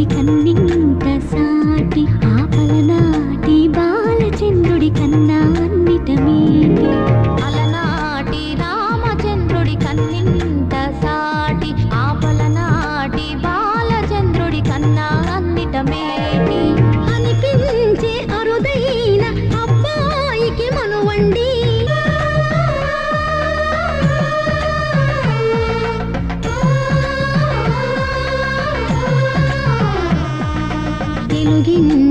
రామచంద్రుడి కన్నింత సాటి ఆపలనాటి బాలచంద్రుడి కన్నా అన్నిట మేటి అలనాటి రామచంద్రుడి కన్నింత సాటి ఆపలనాటి బాలచంద్రుడి కన్నా అన్నిట మేటి అనిపించే అరుదైన అబ్బాయికి మనువండి తెలుగిన్